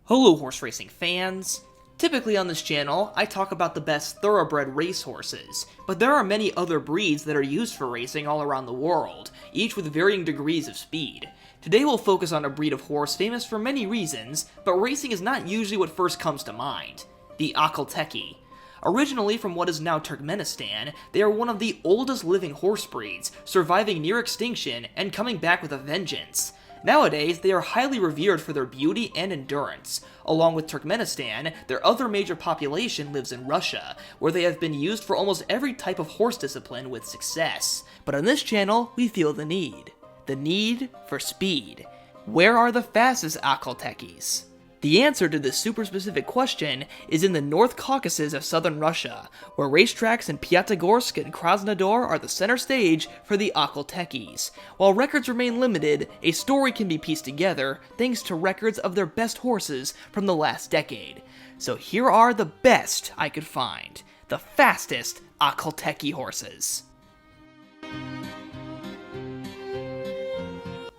Hello horse racing fans! Typically on this channel, I talk about the best thoroughbred racehorses, but there are many other breeds that are used for racing all around the world, each with varying degrees of speed. Today we'll focus on a breed of horse famous for many reasons, but racing is not usually what first comes to mind: the Akhal Teke. Originally from what is now Turkmenistan, they are one of the oldest living horse breeds, surviving near extinction and coming back with a vengeance. Nowadays, they are highly revered for their beauty and endurance. Along with Turkmenistan, their other major population lives in Russia, where they have been used for almost every type of horse discipline with success. But on this channel, we feel the need for speed. Where are the fastest Akhal Tekes? The answer to this super specific question is in the North Caucuses of southern Russia, where racetracks in Pyatigorsk and Krasnodar are the center stage for the Akhal Tekes. While records remain limited, a story can be pieced together thanks to records of their best horses from the last decade. So here are the best I could find, the fastest Akhal Teke horses.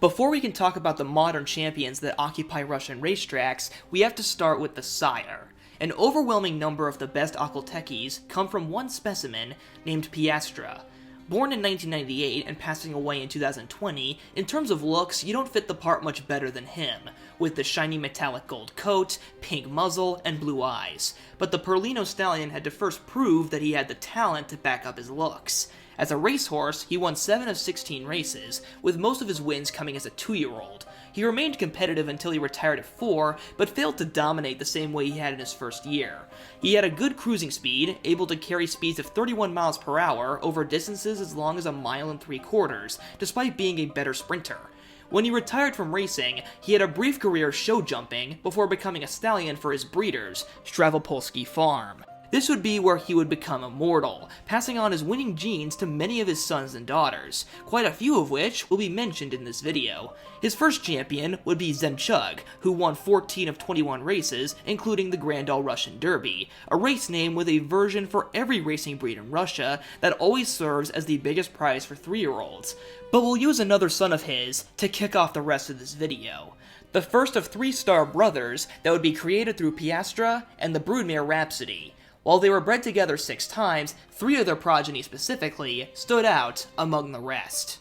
Before we can talk about the modern champions that occupy Russian racetracks, we have to start with the sire. An overwhelming number of the best Akhal Tekes come from one specimen named Piastre. Born in 1998 and passing away in 2020, in terms of looks, you don't fit the part much better than him, with the shiny metallic gold coat, pink muzzle, and blue eyes. But the Perlino stallion had to first prove that he had the talent to back up his looks. As a racehorse, he won 7 of 16 races, with most of his wins coming as a 2-year-old. He remained competitive until he retired at 4, but failed to dominate the same way he had in his first year. He had a good cruising speed, able to carry speeds of 31 miles per hour over distances as long as 1.75 miles, despite being a better sprinter. When he retired from racing, he had a brief career show jumping before becoming a stallion for his breeders, Stavropolsky Farm. This would be where he would become immortal, passing on his winning genes to many of his sons and daughters, quite a few of which will be mentioned in this video. His first champion would be Shakh, who won 14 of 21 races, including the Grand All Russian Derby, a race name with a version for every racing breed in Russia that always serves as the biggest prize for 3-year-olds. But we'll use another son of his to kick off the rest of this video. The first of 3 star brothers that would be created through Piastre and the broodmare Rhapsody. While they were bred together 6 times, 3 of their progeny specifically stood out among the rest.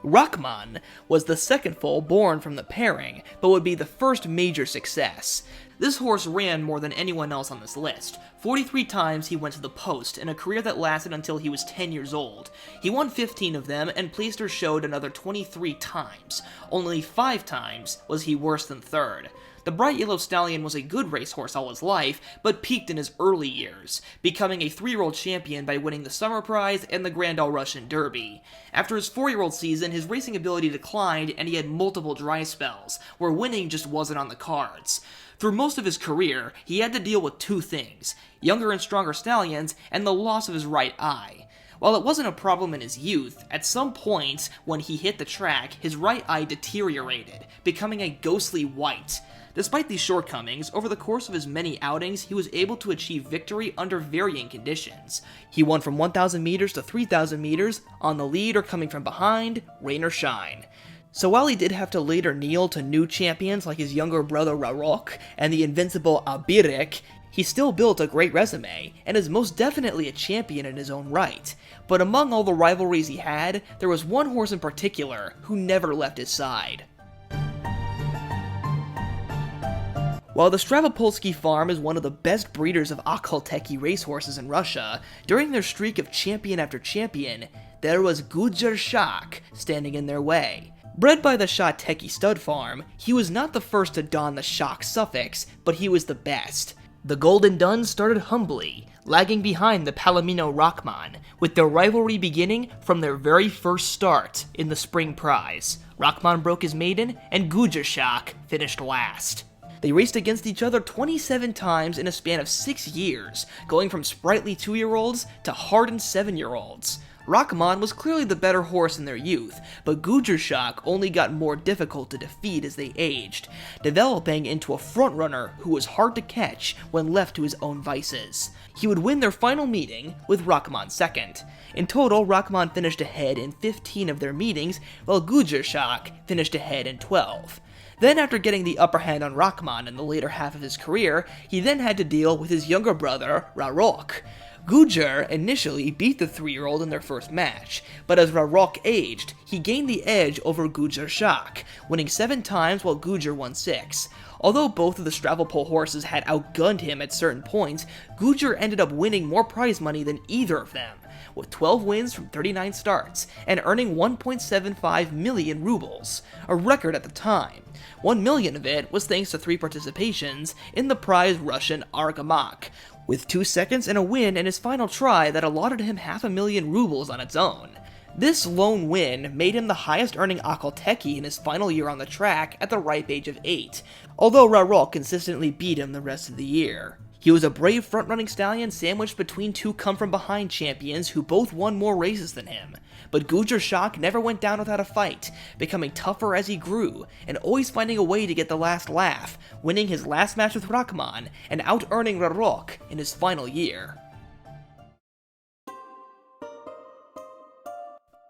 Rakhman was the second foal born from the pairing, but would be the first major success. This horse ran more than anyone else on this list. 43 times he went to the post, in a career that lasted until he was 10 years old. He won 15 of them, and placed or showed another 23 times. Only 5 times was he worse than third. The bright yellow stallion was a good racehorse all his life, but peaked in his early years, becoming a 3-year-old champion by winning the Summer Prize and the Grand All Russian Derby. After his 4-year-old season, his racing ability declined and he had multiple dry spells, where winning just wasn't on the cards. Through most of his career, he had to deal with 2 things: younger and stronger stallions and the loss of his right eye. While it wasn't a problem in his youth, at some point when he hit the track, his right eye deteriorated, becoming a ghostly white. Despite these shortcomings, over the course of his many outings, he was able to achieve victory under varying conditions. He won from 1,000 meters to 3,000 meters, on the lead or coming from behind, rain or shine. So while he did have to later kneel to new champions like his younger brother Rarog and the invincible Obereg, he still built a great resume, and is most definitely a champion in his own right. But among all the rivalries he had, there was one horse in particular who never left his side. While the Stavropolsky Farm is one of the best breeders of Akhal Teke racehorses in Russia, during their streak of champion after champion, there was Gudzhur Shakh standing in their way. Bred by the Shakh Teke stud farm, he was not the first to don the Shakh suffix, but he was the best. The Golden Duns started humbly, lagging behind the Palomino Rakhman, with their rivalry beginning from their very first start in the Spring Prize. Rakhman broke his maiden, and Gudzhur Shakh finished last. They raced against each other 27 times in a span of 6 years, going from sprightly 2-year-olds to hardened 7-year-olds. Rakhman was clearly the better horse in their youth, but Gudzhur Shakh only got more difficult to defeat as they aged, developing into a frontrunner who was hard to catch when left to his own vices. He would win their final meeting, with Rakhman second. In total, Rakhman finished ahead in 15 of their meetings, while Gudzhur Shakh finished ahead in 12. Then, after getting the upper hand on Rakhman in the later half of his career, he then had to deal with his younger brother, Rarog. Gudzhur initially beat the 3-year-old in their first match, but as Rarog aged, he gained the edge over Gudzhur Shakh, winning 7 times while Gudzhur won 6. Although both of the Stravelpole horses had outgunned him at certain points, Gudzhur ended up winning more prize money than either of them, with 12 wins from 39 starts, and earning 1.75 million rubles, a record at the time. 1 million of it was thanks to 3 participations in the prize Russian Argamach, with 2 seconds and a win in his final try that allotted him 500,000 rubles on its own. This lone win made him the highest earning Akhal Teke in his final year on the track at the ripe age of 8, although Rarog consistently beat him the rest of the year. He was a brave front-running stallion sandwiched between 2 come-from-behind champions who both won more races than him. But Gudzhur Shakh never went down without a fight, becoming tougher as he grew, and always finding a way to get the last laugh, winning his last match with Rakhman, and out-earning Rarog in his final year.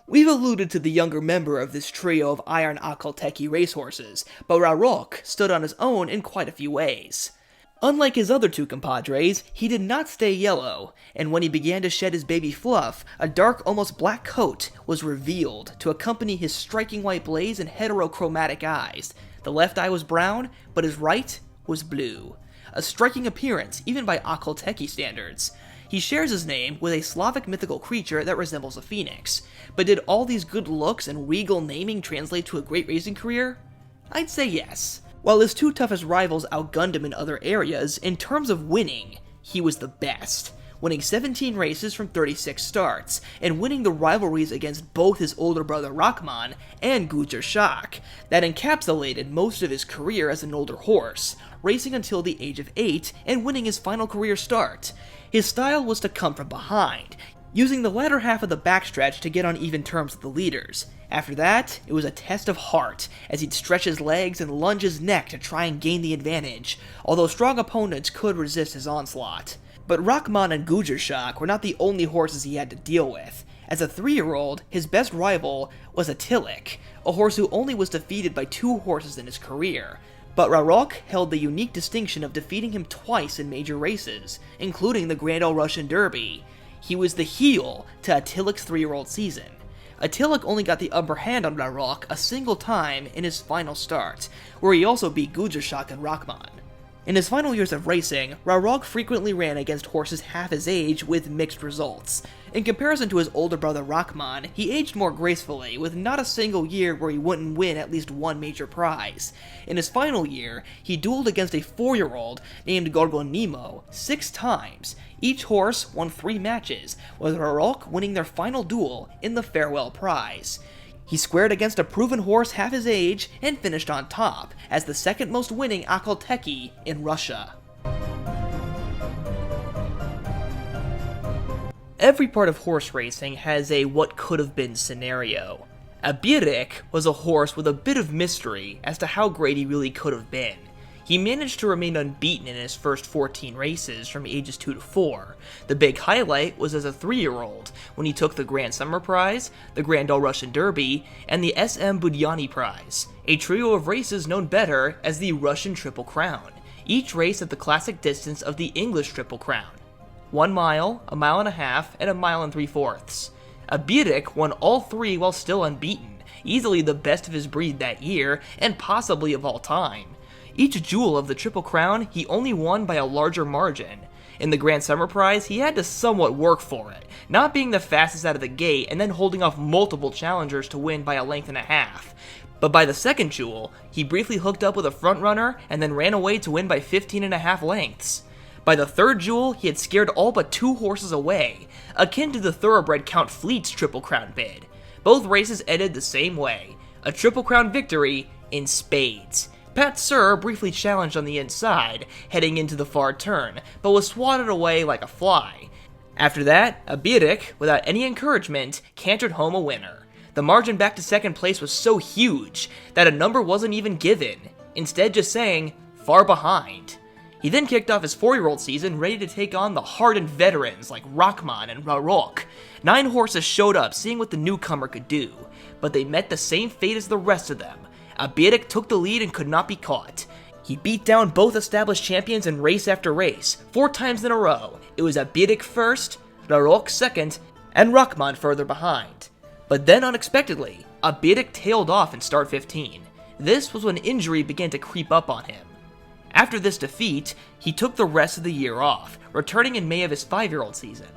We've alluded to the younger member of this trio of Iron Akhal Teke racehorses, but Rarog stood on his own in quite a few ways. Unlike his other 2 compadres, he did not stay yellow, and when he began to shed his baby fluff, a dark, almost black coat was revealed to accompany his striking white blaze and heterochromatic eyes. The left eye was brown, but his right was blue. A striking appearance, even by Akhal Teke standards. He shares his name with a Slavic mythical creature that resembles a phoenix, but did all these good looks and regal naming translate to a great racing career? I'd say yes. While his 2 toughest rivals outgunned him in other areas, in terms of winning, he was the best, winning 17 races from 36 starts, and winning the rivalries against both his older brother Rakhman and Gudzhur Shakh, that encapsulated most of his career as an older horse, racing until the age of 8 and winning his final career start. His style was to come from behind, using the latter half of the backstretch to get on even terms with the leaders. After that, it was a test of heart, as he'd stretch his legs and lunge his neck to try and gain the advantage, although strong opponents could resist his onslaught. But Rakhman and Gudzhur Shakh were not the only horses he had to deal with. As a 3-year-old, his best rival was Atilik, a horse who only was defeated by 2 horses in his career. But Rarog held the unique distinction of defeating him twice in major races, including the Grand Ole Russian Derby. He was the heel to Atilik's 3-year-old season. Atilik only got the upper hand on Rarog a single time in his final start, where he also beat Gudzhur Shakh and Rakhman. In his final years of racing, Rarog frequently ran against horses half his age with mixed results. In comparison to his older brother Rakhman, he aged more gracefully, with not a single year where he wouldn't win at least 1 major prize. In his final year, he dueled against a 4-year-old named Gorgonimo 6 times. Each horse won 3 matches, with Rarog winning their final duel in the farewell prize. He squared against a proven horse half his age and finished on top, as the second most winning Akhal Teke in Russia. Every part of horse racing has a what could have been scenario. Obereg was a horse with a bit of mystery as to how great he really could have been. He managed to remain unbeaten in his first 14 races from ages 2 to 4. The big highlight was as a 3-year-old, when he took the Grand Summer Prize, the Grand Ole Russian Derby, and the SM Budyani Prize, a trio of races known better as the Russian Triple Crown, each race at the classic distance of the English Triple Crown. 1 mile, a mile and a half, and a mile and 3/4. Obereg won all 3 while still unbeaten, easily the best of his breed that year, and possibly of all time. Each jewel of the Triple Crown he only won by a larger margin. In the Grand Summer Prize, he had to somewhat work for it, not being the fastest out of the gate and then holding off multiple challengers to win by a length and a half. But by the second jewel, he briefly hooked up with a frontrunner and then ran away to win by 15.5 lengths. By the third jewel, he had scared all but 2 horses away, akin to the thoroughbred Count Fleet's Triple Crown bid. Both races ended the same way, a Triple Crown victory in spades. Pat Sir briefly challenged on the inside, heading into the far turn, but was swatted away like a fly. After that, Obereg, without any encouragement, cantered home a winner. The margin back to second place was so huge that a number wasn't even given, instead just saying, "far behind." He then kicked off his 4-year-old season ready to take on the hardened veterans like Rakhman and Rarog. 9 horses showed up seeing what the newcomer could do, but they met the same fate as the rest of them. Obereg took the lead and could not be caught. He beat down both established champions in race after race, 4 times in a row. It was Obereg first, Rarog second, and Rakhman further behind. But then unexpectedly, Obereg tailed off in start 15. This was when injury began to creep up on him. After this defeat, he took the rest of the year off, returning in May of his 5-year-old season.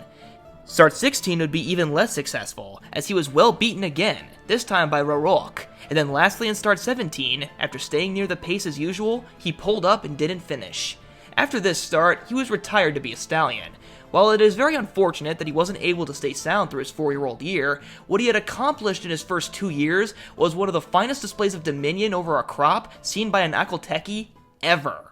Start 16 would be even less successful, as he was well beaten again, this time by Rarog. And then lastly in start 17, after staying near the pace as usual, he pulled up and didn't finish. After this start, he was retired to be a stallion. While it is very unfortunate that he wasn't able to stay sound through his 4-year-old year, what he had accomplished in his first 2 years was one of the finest displays of dominion over a crop seen by an akhалтeki ever.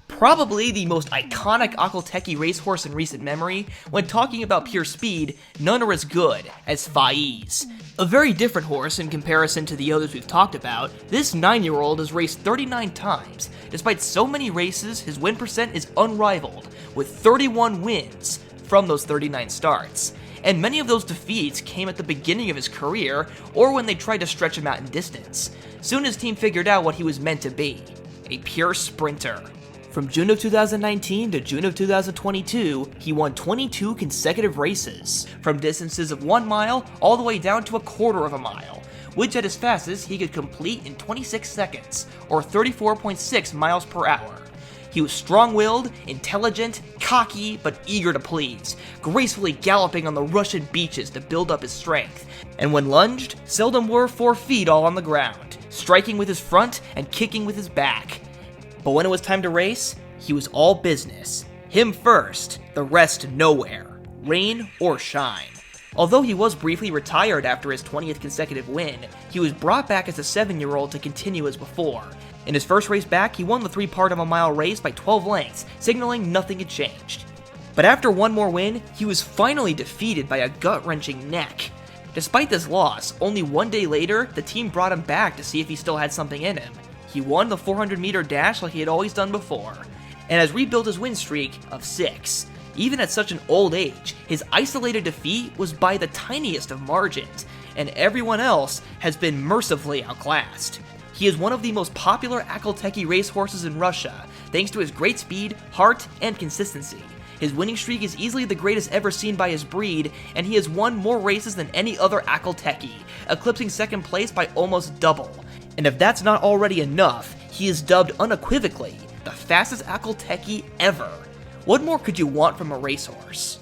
Probably the most iconic akhалтeki racehorse in recent memory, when talking about pure speed, none are as good as Faiz. A very different horse in comparison to the others we've talked about, this 9-year-old has raced 39 times. Despite so many races, his win percent is unrivaled, with 31 wins from those 39 starts. And many of those defeats came at the beginning of his career, or when they tried to stretch him out in distance. Soon his team figured out what he was meant to be, a pure sprinter. From June of 2019 to June of 2022, he won 22 consecutive races, from distances of 1 mile all the way down to a quarter of a mile, which at his fastest he could complete in 26 seconds, or 34.6 miles per hour. He was strong-willed, intelligent, cocky, but eager to please, gracefully galloping on the Russian beaches to build up his strength, and when lunged, seldom were 4 feet all on the ground, striking with his front and kicking with his back. But when it was time to race, he was all business. Him first, the rest nowhere, rain or shine. Although he was briefly retired after his 20th consecutive win, he was brought back as a 7-year-old to continue as before. In his first race back, he won the 3/part-of-a-mile race by 12 lengths, signaling nothing had changed. But after one more win, he was finally defeated by a gut-wrenching neck. Despite this loss, only 1 day later, the team brought him back to see if he still had something in him. He won the 400-meter dash like he had always done before, and has rebuilt his win streak of 6. Even at such an old age, his isolated defeat was by the tiniest of margins, and everyone else has been mercifully outclassed. He is one of the most popular akhалтeki racehorses in Russia, thanks to his great speed, heart, and consistency. His winning streak is easily the greatest ever seen by his breed, and he has won more races than any other akhалтeki, eclipsing second place by almost double. And if that's not already enough, he is dubbed unequivocally the fastest akhалтeki ever. What more could you want from a racehorse?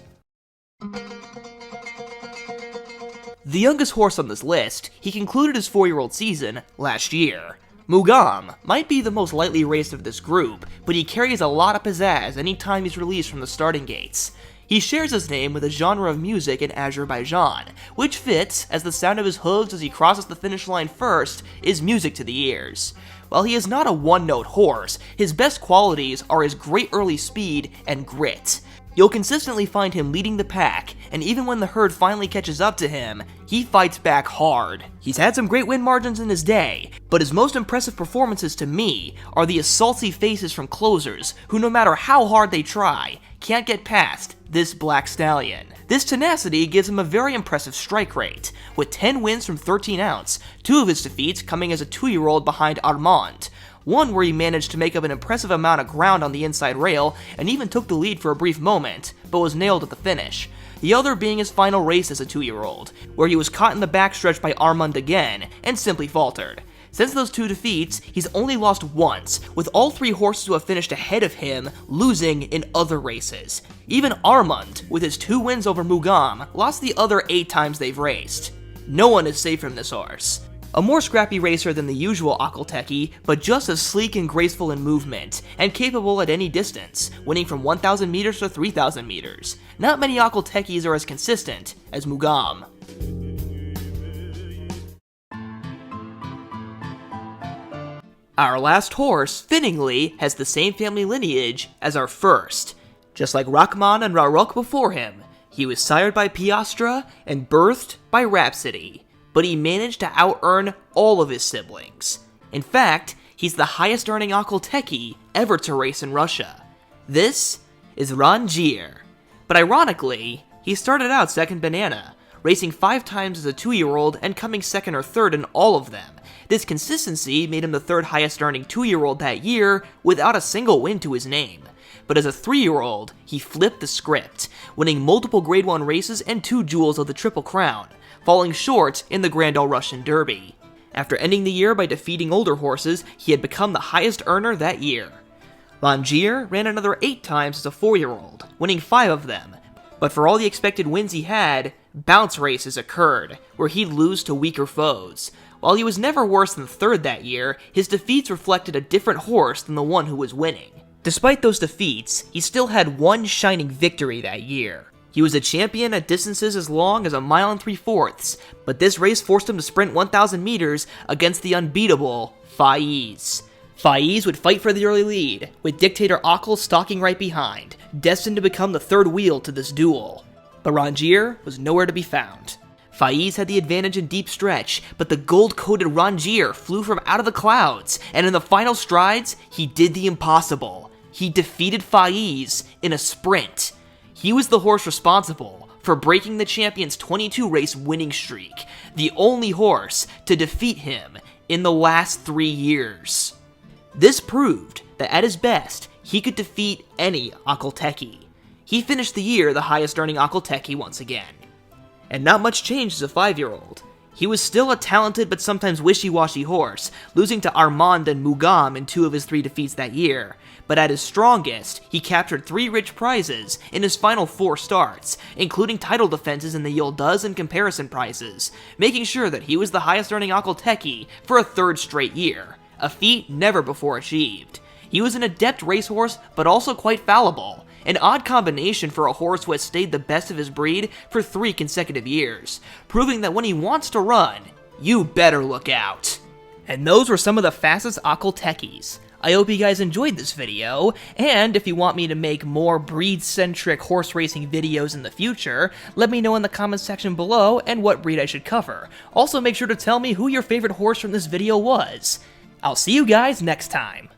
The youngest horse on this list, he concluded his 4-year-old season last year. Mugham might be the most lightly raced of this group, but he carries a lot of pizzazz anytime he's released from the starting gates. He shares his name with a genre of music in Azerbaijan, which fits, as the sound of his hooves as he crosses the finish line first is music to the ears. While he is not a one-note horse, his best qualities are his great early speed and grit. You'll consistently find him leading the pack, and even when the herd finally catches up to him, he fights back hard. He's had some great win margins in his day, but his most impressive performances to me are the assaulty faces from closers, who no matter how hard they try, can't get past this black stallion. This tenacity gives him a very impressive strike rate, with 10 wins from 13 outs, 2 of his defeats coming as a 2-year-old behind Armand. One where he managed to make up an impressive amount of ground on the inside rail and even took the lead for a brief moment, but was nailed at the finish. The other being his final race as a 2-year-old, where he was caught in the backstretch by Armand again and simply faltered. Since those 2 defeats, he's only lost once, with all 3 horses who have finished ahead of him losing in other races. Even Armand, with his 2 wins over Mugham, lost the other 8 times they've raced. No one is safe from this horse. A more scrappy racer than the usual akhалтeki, but just as sleek and graceful in movement, and capable at any distance, winning from 1,000 meters to 3,000 meters. Not many akháltekis are as consistent as Mugham. Our last horse, fittingly, has the same family lineage as our first. Just like Rakhman and Rarog before him, he was sired by Piastre and birthed by Rhapsody, but he managed to out-earn all of his siblings. In fact, he's the highest earning Akhal Teke ever to race in Russia. This is Ranzhir. But ironically, he started out second banana, racing 5 times as a 2-year-old and coming second or third in all of them. This consistency made him the 3rd highest earning 2-year-old that year without a single win to his name. But as a 3-year-old, he flipped the script, winning multiple Grade 1 races and 2 jewels of the Triple Crown, falling short in the Grand All Russian Derby. After ending the year by defeating older horses, he had become the highest earner that year. Ranzhir ran another 8 times as a 4-year-old, winning 5 of them, but for all the expected wins he had, bounce races occurred, where he'd lose to weaker foes. While he was never worse than 3rd that year, his defeats reflected a different horse than the one who was winning. Despite those defeats, he still had one shining victory that year. He was a champion at distances as long as 1 3/4 miles, but this race forced him to sprint 1,000 meters against the unbeatable Faiz. Faiz would fight for the early lead, with Dictator Akhal stalking right behind, destined to become the 3rd wheel to this duel. But Ranzhir was nowhere to be found. Faiz had the advantage in deep stretch, but the gold-coated Ranzhir flew from out of the clouds, and in the final strides, he did the impossible. He defeated Faiz in a sprint. He was the horse responsible for breaking the champion's 22-race winning streak, the only horse to defeat him in the last 3 years. This proved that at his best, he could defeat any Akhal Teke. He finished the year the highest earning Akhal Teke once again. And not much changed as a 5-year-old. He was still a talented but sometimes wishy-washy horse, losing to Armand and Mugham in 2 of his 3 defeats that year. But at his strongest, he captured 3 rich prizes in his final 4 starts, including title defenses in the Yıldız and comparison prizes, making sure that he was the highest earning Akhal Teke for a 3rd straight year, a feat never before achieved. He was an adept racehorse, but also quite fallible. An odd combination for a horse who has stayed the best of his breed for 3 consecutive years, proving that when he wants to run, you better look out. And those were some of the fastest Akhal Tekes. I hope you guys enjoyed this video, and if you want me to make more breed-centric horse racing videos in the future, let me know in the comments section below and what breed I should cover. Also make sure to tell me who your favorite horse from this video was. I'll see you guys next time.